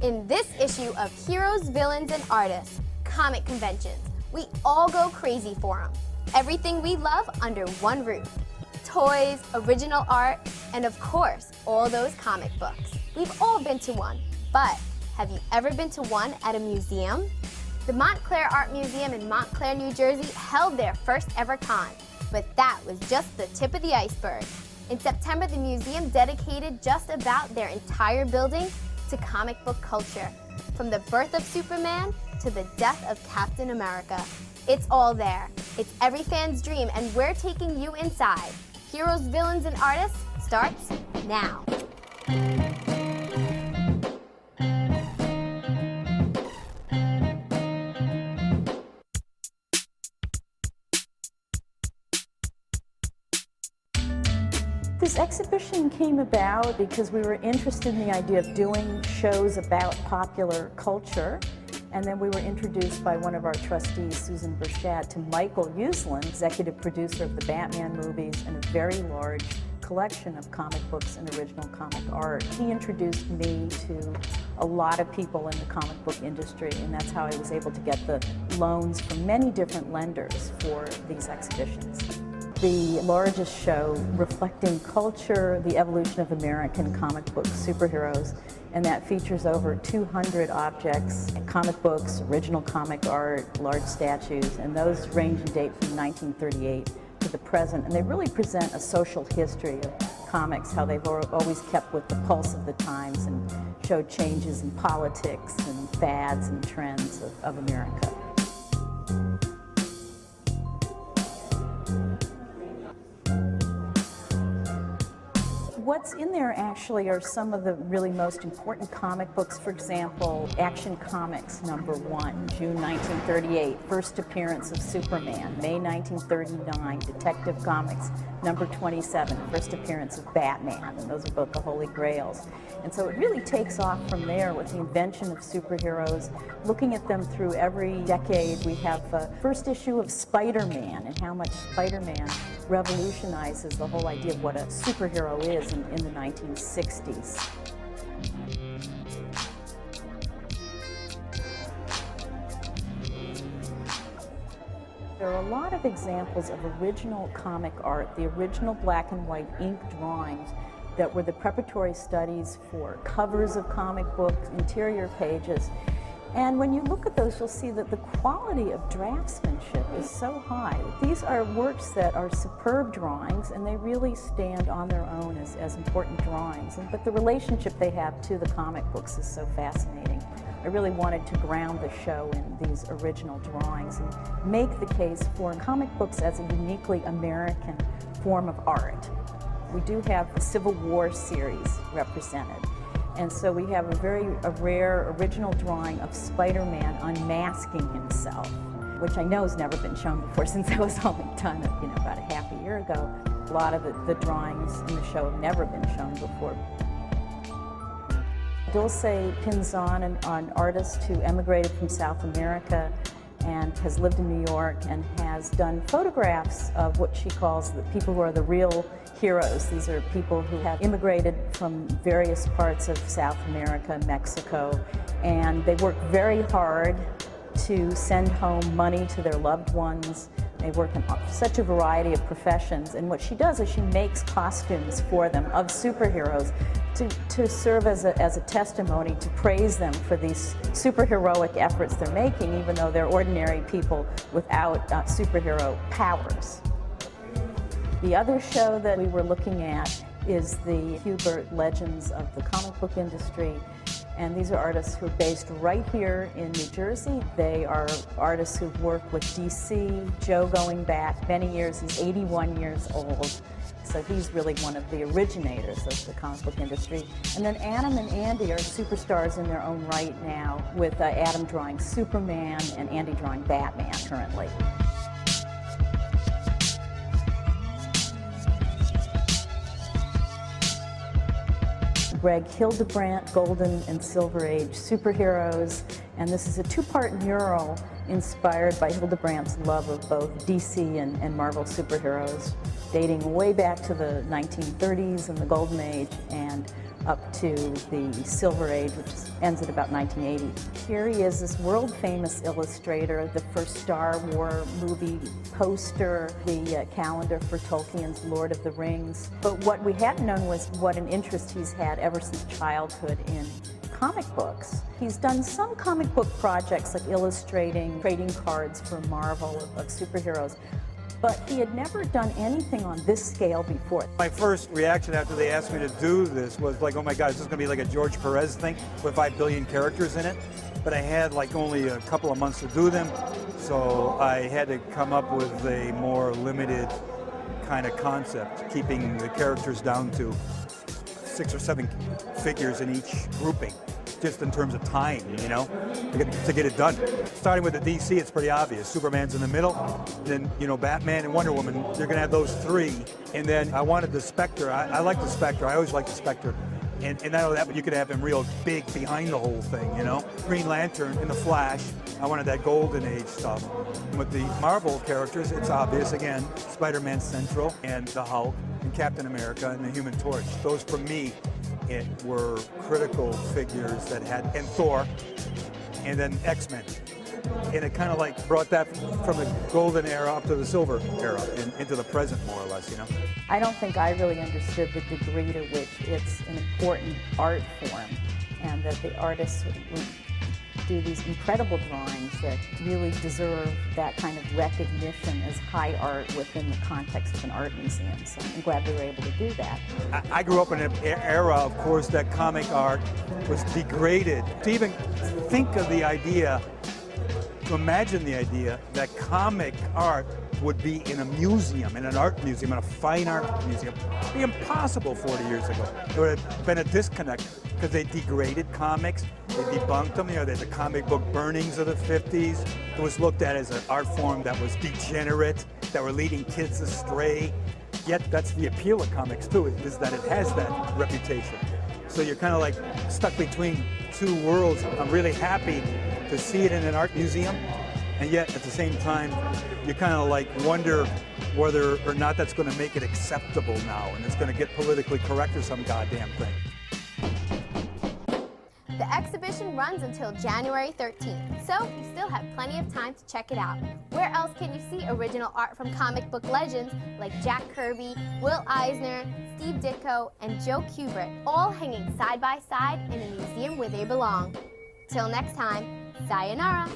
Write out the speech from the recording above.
In this issue of Heroes, Villains, and Artists, comic conventions, we all go crazy for them. Everything we love under one roof. Toys, original art, and of course, all those comic books. We've all been to one, but have you ever been to one at a museum? The Montclair Art Museum in Montclair, New Jersey held their first ever con, but that was just the tip of the iceberg. In September, the museum dedicated just about their entire building to comic book culture, from the birth of Superman to the death of Captain America. It's all there. It's every fan's dream, and we're taking you inside. Heroes, Villains, and Artists starts now. This exhibition came about because we were interested in the idea of doing shows about popular culture, and then we were introduced by one of our trustees, Susan Burchett, to Michael Uslan, executive producer of the Batman movies and a very large collection of comic books and original comic art. He introduced me to a lot of people in the comic book industry, and that's how I was able to get the loans from many different lenders for these exhibitions. The largest show reflecting culture, the evolution of American comic book superheroes, and that features over 200 objects, comic books, original comic art, large statues, and those range in date from 1938 to the present, and they really present a social history of comics, how they've always kept with the pulse of the times and showed changes in politics and fads and trends of America. What's in there actually are some of the really most important comic books. For example, Action Comics #1, June 1938, first appearance of Superman. May 1939, Detective Comics #27, first appearance of Batman, and those are both the Holy Grails. And so it really takes off from there with the invention of superheroes, looking at them through every decade. We have the first issue of Spider-Man and how much Spider-Man revolutionizes the whole idea of what a superhero is in the 1960s. There are a lot of examples of original comic art, the original black and white ink drawings that were the preparatory studies for covers of comic books, interior pages. And when you look at those, you'll see that the quality of draftsmanship is so high. These are works that are superb drawings, and they really stand on their own as important drawings. But the relationship they have to the comic books is so fascinating. I really wanted to ground the show in these original drawings and make the case for comic books as a uniquely American form of art. We do have the Civil War series represented. And so we have a rare original drawing of Spider-Man unmasking himself, which I know has never been shown before since that was only done about a half a year ago. A lot of the drawings in the show have never been shown before. Dulce pins on an artist who emigrated from South America and has lived in New York and has done photographs of what she calls the people who are the real heroes. These are people who have immigrated from various parts of South America, Mexico, and they work very hard to send home money to their loved ones. They work in such a variety of professions, and what she does is she makes costumes for them of superheroes to serve as a testimony to praise them for these superheroic efforts they're making, even though they're ordinary people without superhero powers. The other show that we were looking at is the Hubert Legends of the Comic Book Industry. And these are artists who are based right here in New Jersey. They are artists who've worked with DC, Joe going back many years. He's 81 years old. So he's really one of the originators of the comic book industry. And then Adam and Andy are superstars in their own right now, with Adam drawing Superman and Andy drawing Batman currently. Greg Hildebrandt, Golden and Silver Age Superheroes, and this is a two-part mural inspired by Hildebrandt's love of both DC and Marvel superheroes. dating way back to the 1930s and the Golden Age and up to the Silver Age, which ends at about 1980. Here he is, this world-famous illustrator, the first Star Wars movie poster, the calendar for Tolkien's Lord of the Rings. But what we hadn't known was what an interest he's had ever since childhood in comic books. He's done some comic book projects like illustrating trading cards for Marvel of superheroes, but he had never done anything on this scale before. My first reaction after they asked me to do this was like, oh my God, is this going to be like a George Perez thing with 5 billion characters in it? But I had like only a couple of months to do them, so I had to come up with a more limited kind of concept, keeping the characters down to 6 or 7 figures in each grouping, just in terms of time, you know, to get it done. Starting with the DC, it's pretty obvious. Superman's in the middle, then, you know, Batman and Wonder Woman, you're gonna have those 3. And then I wanted the Spectre. I like the Spectre, I always like the Spectre. And not only that, but you could have him real big behind the whole thing, you know? Green Lantern and the Flash, I wanted that Golden Age stuff. And with the Marvel characters, it's obvious, again, Spider-Man Central, and the Hulk, and Captain America, and the Human Torch. Those, for me, were critical figures that had, and Thor, and then X-Men. And it kind of like brought that from the golden era up to the silver era and into the present, more or less, you know? I don't think I really understood the degree to which it's an important art form, and that the artists would do these incredible drawings that really deserve that kind of recognition as high art within the context of an art museum. So I'm glad we were able to do that. I grew up in an era, of course, that comic art was degraded. To even think of the idea, to imagine the idea that comic art would be in a museum, in an art museum, in a fine art museum, it'd be impossible 40 years ago. There would have been a disconnect because they degraded comics, they debunked them. You know, there's the comic book burnings of the 50s. It was looked at as an art form that was degenerate, that were leading kids astray. Yet that's the appeal of comics too, is that it has that reputation. So you're kind of like stuck between 2 worlds. I'm really happy to see it in an art museum, and yet at the same time, you kind of like wonder whether or not that's going to make it acceptable now, and it's going to get politically correct or some goddamn thing. The exhibition runs until January 13th, so you still have plenty of time to check it out. Where else can you see original art from comic book legends like Jack Kirby, Will Eisner, Steve Ditko, and Joe Hubert, all hanging side by side in a museum where they belong? Till next time, sayonara!